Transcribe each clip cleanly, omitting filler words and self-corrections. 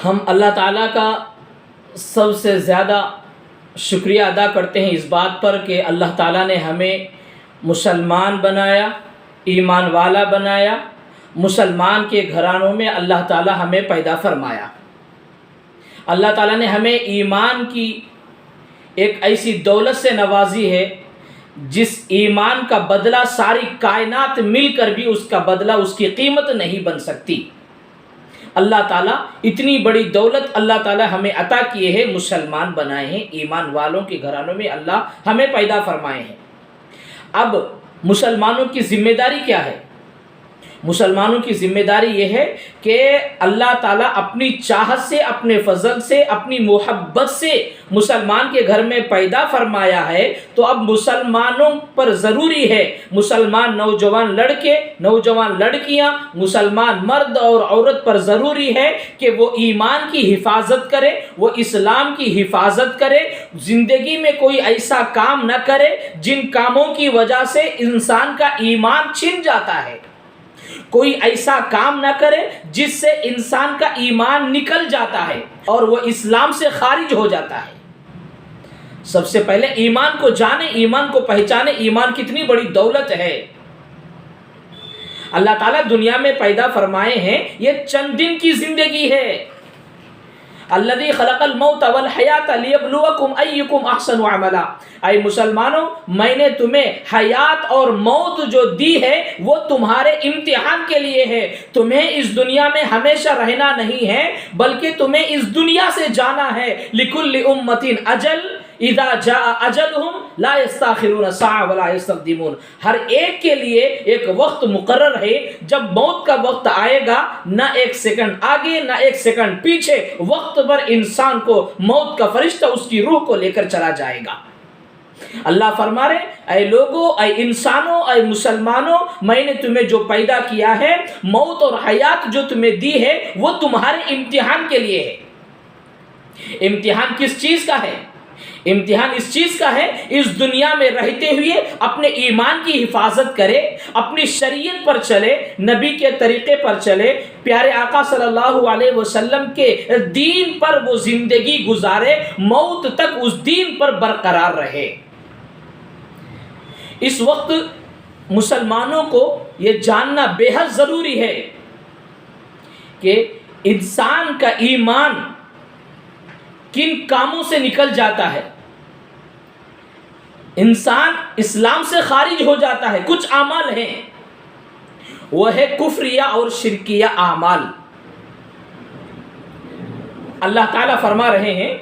ہم اللہ تعالیٰ کا سب سے زیادہ شکریہ ادا کرتے ہیں اس بات پر کہ اللہ تعالیٰ نے ہمیں مسلمان بنایا، ایمان والا بنایا، مسلمان کے گھرانوں میں اللہ تعالیٰ ہمیں پیدا فرمایا۔ اللہ تعالیٰ نے ہمیں ایمان کی ایک ایسی دولت سے نوازی ہے جس ایمان کا بدلہ ساری کائنات مل کر بھی اس کا بدلہ، اس کی قیمت نہیں بن سکتی۔ اللہ تعالیٰ اتنی بڑی دولت اللہ تعالیٰ ہمیں عطا کیے ہیں، مسلمان بنائے ہیں، ایمان والوں کے گھرانوں میں اللہ ہمیں پیدا فرمائے ہیں۔ اب مسلمانوں کی ذمہ داری کیا ہے؟ مسلمانوں کی ذمہ داری یہ ہے کہ اللہ تعالیٰ اپنی چاہت سے، اپنے فضل سے، اپنی محبت سے مسلمان کے گھر میں پیدا فرمایا ہے، تو اب مسلمانوں پر ضروری ہے، مسلمان نوجوان لڑکے، نوجوان لڑکیاں، مسلمان مرد اور عورت پر ضروری ہے کہ وہ ایمان کی حفاظت کرے، وہ اسلام کی حفاظت کرے، زندگی میں کوئی ایسا کام نہ کرے جن کاموں کی وجہ سے انسان کا ایمان چھن جاتا ہے، کوئی ایسا کام نہ کرے جس سے انسان کا ایمان نکل جاتا ہے اور وہ اسلام سے خارج ہو جاتا ہے۔ سب سے پہلے ایمان کو جانے، ایمان کو پہچانے، ایمان کتنی بڑی دولت ہے۔ اللہ تعالیٰ دنیا میں پیدا فرمائے ہیں، یہ چند دن کی زندگی ہے۔ الذی خلق الموت والحیات لیبلوکم ایکم احسن عملا۔ اے مسلمانوں، میں نے تمہیں حیات اور موت جو دی ہے وہ تمہارے امتحان کے لیے ہے۔ تمہیں اس دنیا میں ہمیشہ رہنا نہیں ہے بلکہ تمہیں اس دنیا سے جانا ہے۔ لکل امۃ اجل اذا جاء اجلهم لا يستاخرون ساعة ولا يستقدمون۔ ہر ایک کے لیے ایک وقت مقرر ہے، جب موت کا وقت آئے گا نہ ایک سیکنڈ آگے نہ ایک سیکنڈ پیچھے، وقت پر انسان کو موت کا فرشتہ اس کی روح کو لے کر چلا جائے گا۔ اللہ فرما رہے، اے لوگوں، اے انسانوں، اے مسلمانوں، میں نے تمہیں جو پیدا کیا ہے، موت اور حیات جو تمہیں دی ہے وہ تمہارے امتحان کے لیے ہے۔ امتحان کس چیز کا ہے؟ امتحان اس چیز کا ہے، اس دنیا میں رہتے ہوئے اپنے ایمان کی حفاظت کرے، اپنی شریعت پر چلے، نبی کے طریقے پر چلے، پیارے آقا صلی اللہ علیہ وسلم کے دین پر وہ زندگی گزارے، موت تک اس دین پر برقرار رہے۔ اس وقت مسلمانوں کو یہ جاننا بے حد ضروری ہے کہ انسان کا ایمان کن کاموں سے نکل جاتا ہے، انسان اسلام سے خارج ہو جاتا ہے۔ کچھ اعمال ہیں، وہ ہے کفریہ اور شرکیہ اعمال۔ اللہ تعالیٰ فرما رہے ہیں،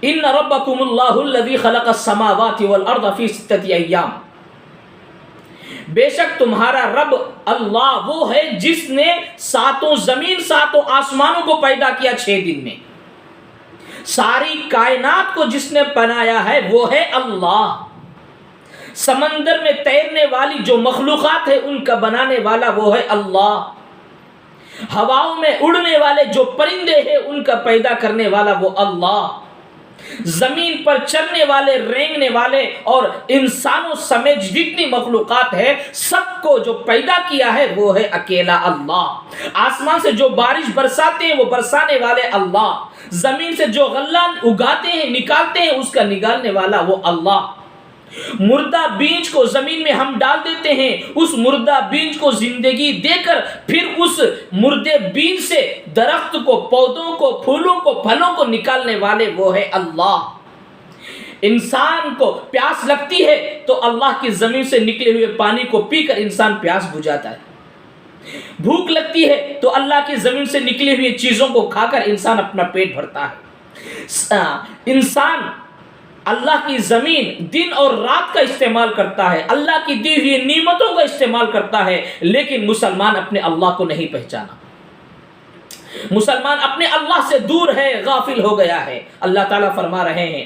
ان ربکم اللہ الذی خلق السماوات والارض فی ستۃ ایام۔ بے شک تمہارا رب اللہ وہ ہے جس نے ساتوں زمین ساتوں آسمانوں کو پیدا کیا 6 دن میں۔ ساری کائنات کو جس نے بنایا ہے وہ ہے اللہ۔ سمندر میں تیرنے والی جو مخلوقات ہے ان کا بنانے والا وہ ہے اللہ۔ ہواؤں میں اڑنے والے جو پرندے ہیں ان کا پیدا کرنے والا وہ اللہ۔ زمین پر چلنے والے، رینگنے والے اور انسانوں سمیت جتنی مخلوقات ہے سب کو جو پیدا کیا ہے وہ ہے اکیلا اللہ۔ آسمان سے جو بارش برساتے ہیں وہ برسانے والے اللہ۔ زمین سے جو غلہ اگاتے ہیں، نکالتے ہیں، اس کا نکالنے والا وہ اللہ۔ مردہ بیج کو زمین میں ہم ڈال دیتے ہیں، اس مردہ بیج کو زندگی دے کر پھر اس مردے بیج سے درخت کو، پودوں کو، پھولوں کو، پھلوں کو نکالنے والے وہ ہے اللہ۔ انسان کو پیاس لگتی ہے تو اللہ کی زمین سے نکلے ہوئے پانی کو پی کر انسان پیاس بجھاتا ہے۔ بھوک لگتی ہے تو اللہ کی زمین سے نکلی ہوئی چیزوں کو کھا کر انسان اپنا پیٹ بھرتا ہے۔ انسان اللہ کی زمین دن اور رات کا استعمال کرتا ہے، اللہ کی دی ہوئی نعمتوں کا استعمال کرتا ہے، لیکن مسلمان اپنے اللہ کو نہیں پہچانا، مسلمان اپنے اللہ سے دور ہے، غافل ہو گیا ہے۔ اللہ تعالیٰ فرما رہے ہیں،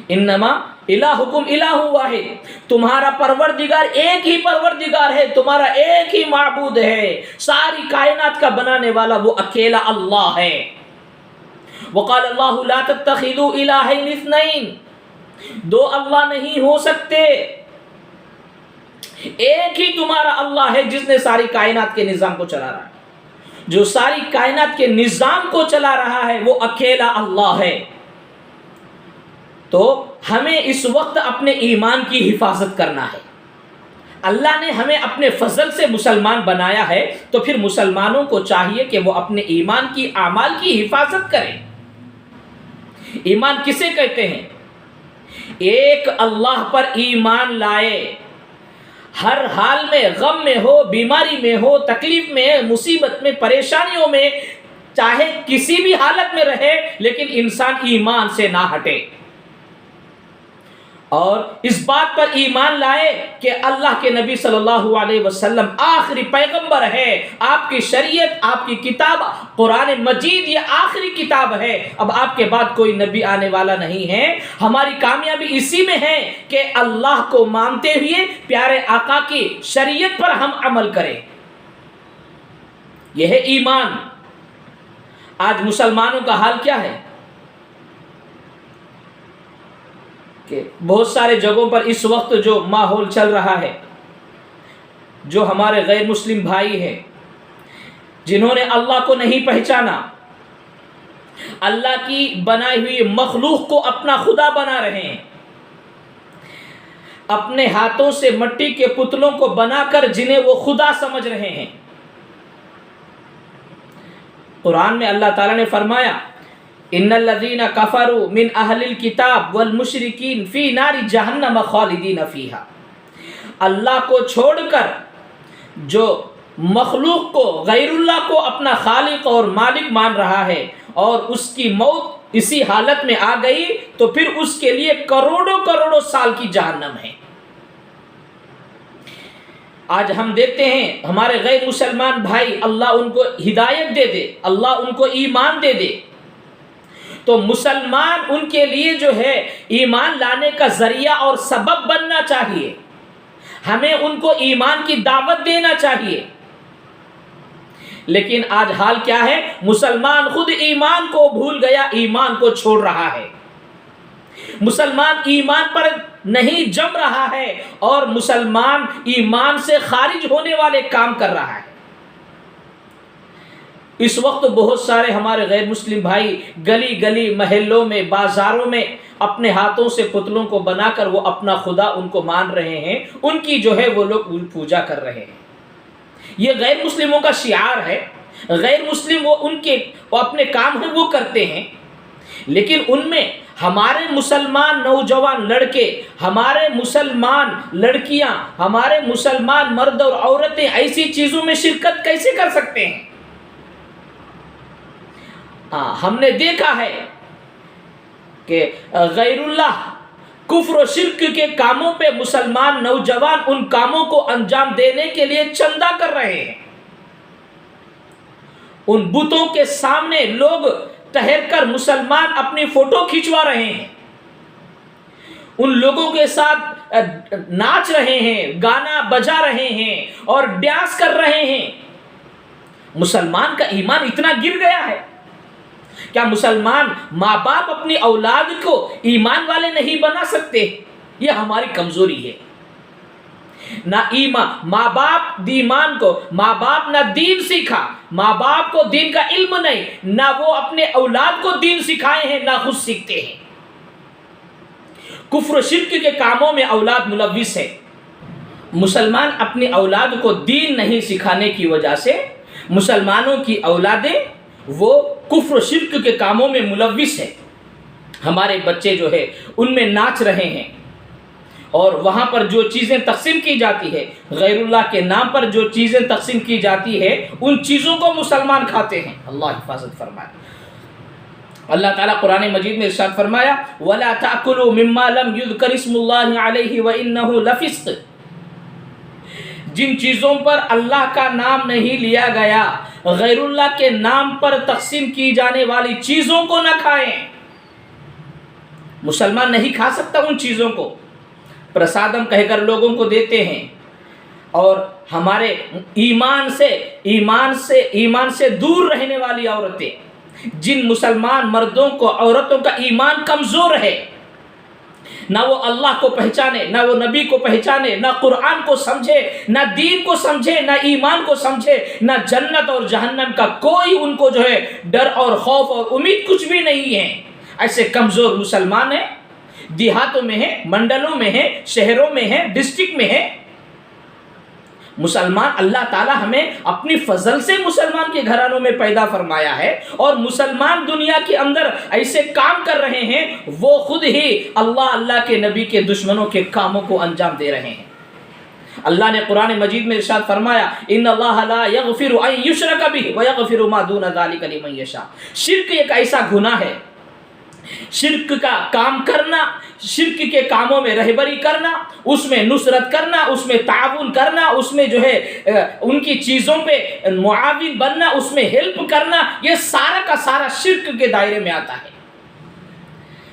انما الہکم الہ واحد، تمہارا پروردگار ایک ہی پروردگار ہے، تمہارا ایک ہی معبود ہے، ساری کائنات کا بنانے والا وہ اکیلا اللہ ہے۔ وقال اللہ لا تتخذوا الہین اثنین، 2 اللہ نہیں ہو سکتے، ایک ہی تمہارا اللہ ہے جس نے ساری کائنات کے نظام کو چلا رہا ہے۔ جو ساری کائنات کے نظام کو چلا رہا ہے وہ اکیلا اللہ ہے۔ تو ہمیں اس وقت اپنے ایمان کی حفاظت کرنا ہے۔ اللہ نے ہمیں اپنے فضل سے مسلمان بنایا ہے، تو پھر مسلمانوں کو چاہیے کہ وہ اپنے ایمان کی اعمال کی حفاظت کریں۔ ایمان کسے کہتے ہیں؟ ایک اللہ پر ایمان لائے، ہر حال میں، غم میں ہو، بیماری میں ہو، تکلیف میں، مصیبت میں، پریشانیوں میں، چاہے کسی بھی حالت میں رہے، لیکن انسان ایمان سے نہ ہٹے، اور اس بات پر ایمان لائے کہ اللہ کے نبی صلی اللہ علیہ وسلم آخری پیغمبر ہے، آپ کی شریعت، آپ کی کتاب قرآن مجید یہ آخری کتاب ہے، اب آپ کے بعد کوئی نبی آنے والا نہیں ہے۔ ہماری کامیابی اسی میں ہے کہ اللہ کو مانتے ہوئے پیارے آقا کی شریعت پر ہم عمل کریں، یہ ہے ایمان۔ آج مسلمانوں کا حال کیا ہے کہ بہت سارے جگہوں پر اس وقت جو ماحول چل رہا ہے، جو ہمارے غیر مسلم بھائی ہیں جنہوں نے اللہ کو نہیں پہچانا، اللہ کی بنائی ہوئی مخلوق کو اپنا خدا بنا رہے ہیں، اپنے ہاتھوں سے مٹی کے پتلوں کو بنا کر جنہیں وہ خدا سمجھ رہے ہیں۔ قرآن میں اللہ تعالیٰ نے فرمایا ان الذین کفروا من اہل الکتاب والمشرکین فی نار جہنم خالدین فیہا، اللہ کو چھوڑ کر جو مخلوق کو، غیر اللہ کو اپنا خالق اور مالک مان رہا ہے اور اس کی موت اسی حالت میں آ گئی، تو پھر اس کے لیے کروڑوں کروڑوں سال کی جہنم ہے۔ آج ہم دیکھتے ہیں ہمارے غیر مسلمان بھائی، اللہ ان کو ہدایت دے دے، اللہ ان کو ایمان دے دے، تو مسلمان ان کے لیے جو ہے ایمان لانے کا ذریعہ اور سبب بننا چاہیے، ہمیں ان کو ایمان کی دعوت دینا چاہیے۔ لیکن آج حال کیا ہے؟ مسلمان خود ایمان کو بھول گیا، ایمان کو چھوڑ رہا ہے، مسلمان ایمان پر نہیں جم رہا ہے، اور مسلمان ایمان سے خارج ہونے والے کام کر رہا ہے۔ اس وقت بہت سارے ہمارے غیر مسلم بھائی گلی گلی، محلوں میں، بازاروں میں اپنے ہاتھوں سے پتلوں کو بنا کر وہ اپنا خدا ان کو مان رہے ہیں، ان کی جو ہے وہ لوگ پوجا کر رہے ہیں۔ یہ غیر مسلموں کا شعار ہے، غیر مسلم وہ اپنے کام ہیں وہ کرتے ہیں، لیکن ان میں ہمارے مسلمان نوجوان لڑکے، ہمارے مسلمان لڑکیاں، ہمارے مسلمان مرد اور عورتیں ایسی چیزوں میں شرکت کیسے کر سکتے ہیں؟ ہم نے دیکھا ہے کہ غیر اللہ، کفر و شرک کے کاموں پہ مسلمان نوجوان ان کاموں کو انجام دینے کے لیے چندہ کر رہے ہیں۔ ان بتوں کے سامنے لوگ ٹھہر کر مسلمان اپنی فوٹو کھنچوا رہے ہیں، ان لوگوں کے ساتھ ناچ رہے ہیں، گانا بجا رہے ہیں اور ڈانس کر رہے ہیں۔ مسلمان کا ایمان اتنا گر گیا ہے، کیا مسلمان ماں باپ اپنی اولاد کو ایمان والے نہیں بنا سکتے؟ یہ ہماری کمزوری ہے۔ نہ ایمان، ماں باپ ایمان کو، ماں باپ نہ دین سیکھا، ماں باپ کو دین کا علم نہیں، نہ وہ اپنے اولاد کو دین سکھائے ہیں، نہ خود سیکھتے ہیں۔ کفر و شرک کے کاموں میں اولاد ملوث ہے۔ مسلمان اپنی اولاد کو دین نہیں سکھانے کی وجہ سے مسلمانوں کی اولادیں وہ کفر و شرک کے کاموں میں ملوث ہے۔ ہمارے بچے جو ہے ان میں ناچ رہے ہیں، اور وہاں پر جو چیزیں تقسیم کی جاتی ہے، غیر اللہ کے نام پر جو چیزیں تقسیم کی جاتی ہے، ان چیزوں کو مسلمان کھاتے ہیں۔ اللہ حفاظت فرمائے۔ اللہ تعالیٰ قرآن مجید میں ارشاد فرمایا وَلَا تَأْكُلُوا مِمَّا لَمْ يُذْكَرِ اسْمُ اللَّهِ عَلَيْهِ وَإِنَّهُ لَفِسْقٌ، جن چیزوں پر اللہ کا نام نہیں لیا گیا، غیر اللہ کے نام پر تقسیم کی جانے والی چیزوں کو نہ کھائیں۔ مسلمان نہیں کھا سکتا ان چیزوں کو، پرسادم کہہ کر لوگوں کو دیتے ہیں، اور ہمارے ایمان سے دور رہنے والی عورتیں، جن مسلمان مردوں کو، عورتوں کا ایمان کمزور ہے، نہ وہ اللہ کو پہچانے، نہ وہ نبی کو پہچانے، نہ قرآن کو سمجھے، نہ دین کو سمجھے، نہ ایمان کو سمجھے، نہ جنت اور جہنم کا کوئی ان کو جو ہے ڈر اور خوف اور امید کچھ بھی نہیں ہے، ایسے کمزور مسلمان ہیں، دیہاتوں میں ہیں، منڈلوں میں ہیں، شہروں میں ہیں، ڈسٹرکٹ میں ہیں۔ مسلمان اللہ تعالی ہمیں اپنی فضل سے مسلمان کے گھرانوں میں پیدا فرمایا ہے، اور مسلمان دنیا کے اندر ایسے کام کر رہے ہیں وہ خود ہی اللہ کے نبی کے دشمنوں کے کاموں کو انجام دے رہے ہیں۔ اللہ نے قرآن مجید میں ارشاد فرمایا ان اللہ لا یغفر ان یشرک بہ ویغفر ما دون ذلک لمن یشاء۔ شرک ایک ایسا گناہ ہے، شرک کا کام کرنا، شرک کے کاموں میں رہبری کرنا، اس میں نصرت کرنا، اس میں تعاون کرنا، اس میں جو ہے ان کی چیزوں پہ معاون بننا، اس میں ہیلپ کرنا، یہ سارا کا سارا شرک کے دائرے میں آتا ہے۔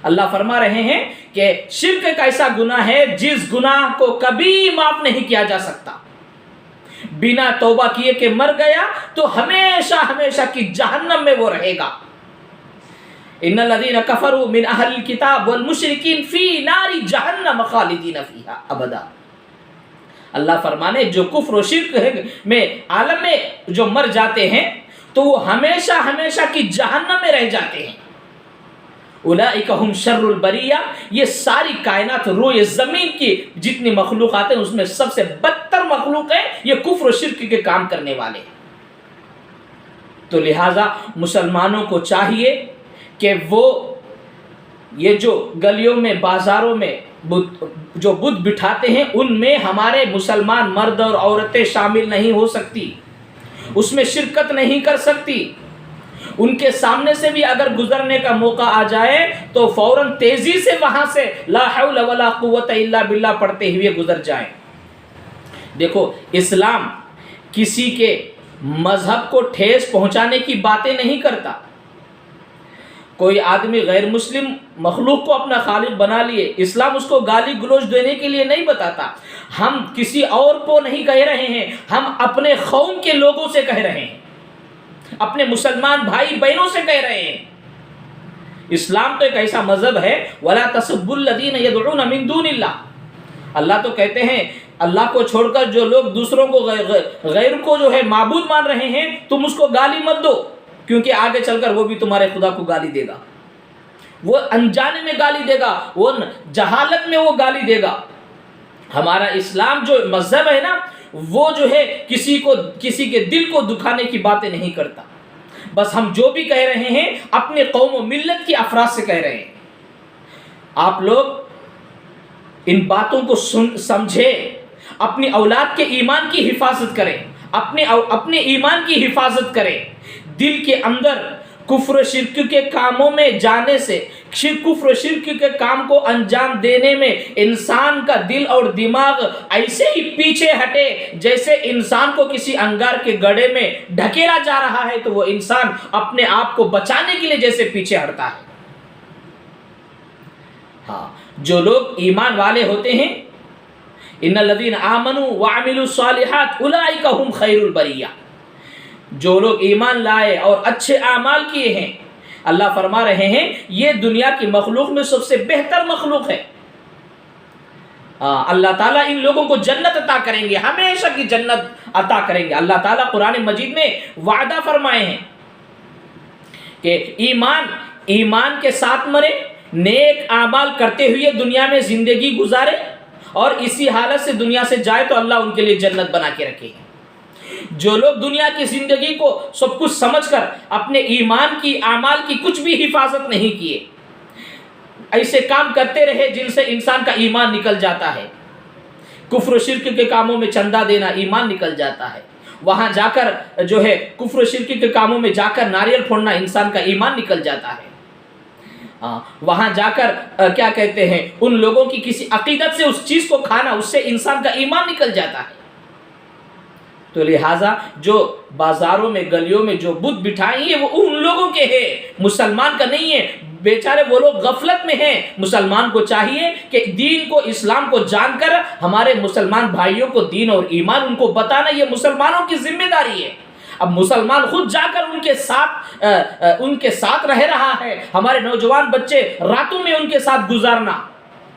اللہ فرما رہے ہیں کہ شرک ایک ایسا گناہ ہے جس گناہ کو کبھی معاف نہیں کیا جا سکتا۔ بنا توبہ کیے کہ مر گیا تو ہمیشہ ہمیشہ کی جہنم میں وہ رہے گا۔ ان الذين كفروا من اهل الكتاب والمشركين في نار جہنم خالدین فیہا ابدا۔ اللہ فرمانے جو کفر و شرک میں عالم میں جو مر جاتے ہیں تو وہ ہمیشہ ہمیشہ کی جہنم میں رہ جاتے ہیں۔ اولئک هم شر البریہ، یہ ساری کائنات روئے زمین کی جتنی مخلوقات ہیں اس میں سب سے بدتر مخلوق ہے یہ کفر و شرک کے کام کرنے والے۔ تو لہٰذا مسلمانوں کو چاہیے کہ وہ یہ جو گلیوں میں بازاروں میں جو بت بٹھاتے ہیں ان میں ہمارے مسلمان مرد اور عورتیں شامل نہیں ہو سکتی، اس میں شرکت نہیں کر سکتی۔ ان کے سامنے سے بھی اگر گزرنے کا موقع آ جائے تو فوراً تیزی سے وہاں سے لا حول ولا قوت الا باللہ پڑھتے ہوئے گزر جائیں۔ دیکھو اسلام کسی کے مذہب کو ٹھیس پہنچانے کی باتیں نہیں کرتا۔ کوئی آدمی غیر مسلم مخلوق کو اپنا خالق بنا لیے، اسلام اس کو گالی گلوچ دینے کے لیے نہیں بتاتا۔ ہم کسی اور کو نہیں کہہ رہے ہیں، ہم اپنے قوم کے لوگوں سے کہہ رہے ہیں، اپنے مسلمان بھائی بہنوں سے کہہ رہے ہیں۔ اسلام تو ایک ایسا مذہب ہے وَلَا تَسُبُّوا الَّذِينَ يَدْعُونَ مِن دُونِ اللَّهِ۔ اللہ تو کہتے ہیں اللہ کو چھوڑ کر جو لوگ دوسروں کو غیر کو جو ہے معبود مان رہے ہیں تم اس کو گالی مت دو، کیونکہ آگے چل کر وہ بھی تمہارے خدا کو گالی دے گا، وہ انجانے میں گالی دے گا، وہ جہالت میں وہ گالی دے گا۔ ہمارا اسلام جو مذہب ہے نا وہ جو ہے کسی کے دل کو دکھانے کی باتیں نہیں کرتا، بس ہم جو بھی کہہ رہے ہیں اپنے قوم و ملت کے افراد سے کہہ رہے ہیں۔ آپ لوگ ان باتوں کو سمجھے، اپنی اولاد کے ایمان کی حفاظت کریں، اپنے ایمان کی حفاظت کریں۔ دل کے اندر کفر و شرک کے کاموں میں جانے سے، کفر و شرک کے کام کو انجام دینے میں انسان کا دل اور دماغ ایسے ہی پیچھے ہٹے جیسے انسان کو کسی انگار کے گڑھے میں ڈھکیلا جا رہا ہے تو وہ انسان اپنے آپ کو بچانے کے لیے جیسے پیچھے ہٹتا ہے۔ ہاں، جو لوگ ایمان والے ہوتے ہیں ان الذین آمنوا وعملوا الصالحات اولئک هم خیر البریہ، جو لوگ ایمان لائے اور اچھے اعمال کیے ہیں اللہ فرما رہے ہیں یہ دنیا کی مخلوق میں سب سے بہتر مخلوق ہے۔ اللہ تعالیٰ ان لوگوں کو جنت عطا کریں گے، ہمیشہ کی جنت عطا کریں گے۔ اللہ تعالیٰ قرآن مجید میں وعدہ فرمائے ہیں کہ ایمان کے ساتھ مرے، نیک اعمال کرتے ہوئے دنیا میں زندگی گزارے اور اسی حالت سے دنیا سے جائے تو اللہ ان کے لیے جنت بنا کے رکھے گا۔ جو لوگ دنیا کی زندگی کو سب کچھ سمجھ کر اپنے ایمان کی اعمال کی کچھ بھی حفاظت نہیں کیے، ایسے کام کرتے رہے جن سے انسان کا ایمان نکل جاتا ہے، کفر و شرک کے کاموں میں چندہ دینا ایمان نکل جاتا ہے، وہاں جا کر جو ہے کفر و شرک کے کاموں میں جا کر ناریل پھوڑنا انسان کا ایمان نکل جاتا ہے، وہاں جا کر کیا کہتے ہیں ان لوگوں کی کسی عقیدت سے اس چیز کو کھانا، اس سے انسان کا ایمان نکل جاتا ہے۔ تو لہٰذا جو بازاروں میں گلیوں میں جو بت بٹھائیں گے وہ ان لوگوں کے ہیں، مسلمان کا نہیں ہے، بیچارے وہ لوگ غفلت میں ہیں۔ مسلمان کو چاہیے کہ دین کو، اسلام کو جان کر ہمارے مسلمان بھائیوں کو دین اور ایمان ان کو بتانا یہ مسلمانوں کی ذمہ داری ہے۔ اب مسلمان خود جا کر ان کے ساتھ رہ رہا ہے، ہمارے نوجوان بچے راتوں میں ان کے ساتھ گزارنا،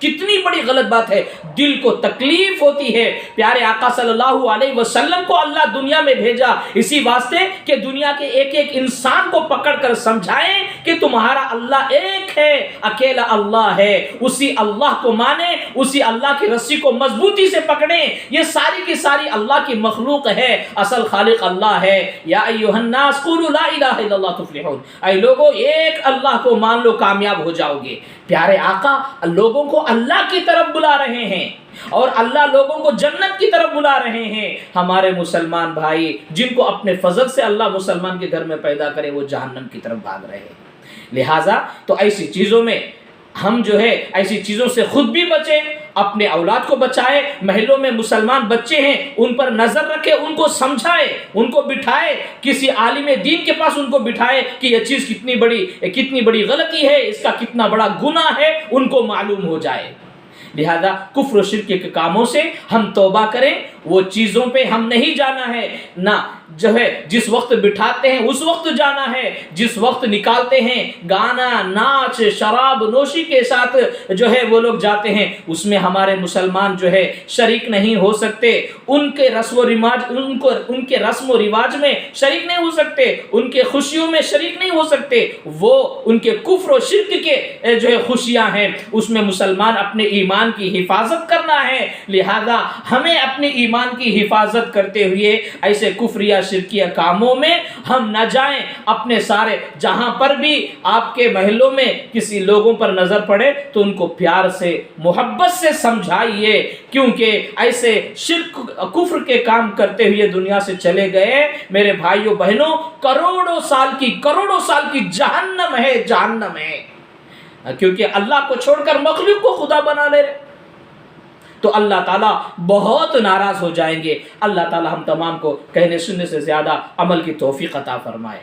کتنی بڑی غلط بات ہے، دل کو تکلیف ہوتی ہے۔ پیارے آقا صلی اللہ علیہ وسلم کو اللہ دنیا میں بھیجا اسی واسطے کہ دنیا کے ایک ایک انسان کو پکڑ کر سمجھائیں کہ تمہارا اللہ ایک ہے، اکیلا اللہ ہے، اسی اللہ کو مانیں، اسی اللہ کی رسی کو مضبوطی سے پکڑیں۔ یہ ساری کی ساری اللہ کی مخلوق ہے، اصل خالق اللہ ہے۔ یا ایھا الناس قولوا لا الہ الا اللہ تفلحون، اے لوگو ایک اللہ کو مان لو کامیاب ہو جاؤ گے۔ پیارے آقا لوگوں کو اللہ کی طرف بلا رہے ہیں اور اللہ لوگوں کو جنت کی طرف بلا رہے ہیں۔ ہمارے مسلمان بھائی جن کو اپنے فضل سے اللہ مسلمان کے گھر میں پیدا کرے وہ جہنم کی طرف بھاگ رہے ہیں۔ لہٰذا تو ایسی چیزوں میں ہم جو ہے ایسی چیزوں سے خود بھی بچیں، اپنے اولاد کو بچائے، محلوں میں مسلمان بچے ہیں ان پر نظر رکھے، ان کو سمجھائے، ان کو بٹھائے، کسی عالم دین کے پاس ان کو بٹھائے کہ یہ چیز کتنی بڑی غلطی ہے، اس کا کتنا بڑا گناہ ہے، ان کو معلوم ہو جائے۔ لہذا کفر و شرک کے کاموں سے ہم توبہ کریں، وہ چیزوں پہ ہم نہیں جانا ہے، نہ جو ہے جس وقت بٹھاتے ہیں اس وقت جانا ہے، جس وقت نکالتے ہیں گانا ناچ شراب نوشی کے ساتھ جو ہے وہ لوگ جاتے ہیں، اس میں ہمارے مسلمان جو ہے شریک نہیں ہو سکتے، ان کے رسم و رواج میں شریک نہیں ہو سکتے، ان کے خوشیوں میں شریک نہیں ہو سکتے، وہ ان کے کفر و شرک کے جو ہے خوشیاں ہیں، اس میں مسلمان اپنے ایمان کی حفاظت کرنا ہے۔ لہذا ہمیں اپنے ایمان کی حفاظت کرتے ہوئے ایسے کفریہ شرکیہ کاموں میں ہم نہ جائیں۔ اپنے سارے جہاں پر بھی آپ کے محلوں میں کسی لوگوں پر نظر پڑے تو ان کو پیار سے محبت سے سمجھائیے، کیونکہ ایسے شرک کفر کے کام کرتے ہوئے دنیا سے چلے گئے میرے بھائیوں بہنوں کروڑوں سال کی جہنم ہے، کیونکہ اللہ کو چھوڑ کر مخلوق کو خدا بنا لے رہے تو اللہ تعالیٰ بہت ناراض ہو جائیں گے۔ اللہ تعالیٰ ہم تمام کو کہنے سننے سے زیادہ عمل کی توفیق عطا فرمائے۔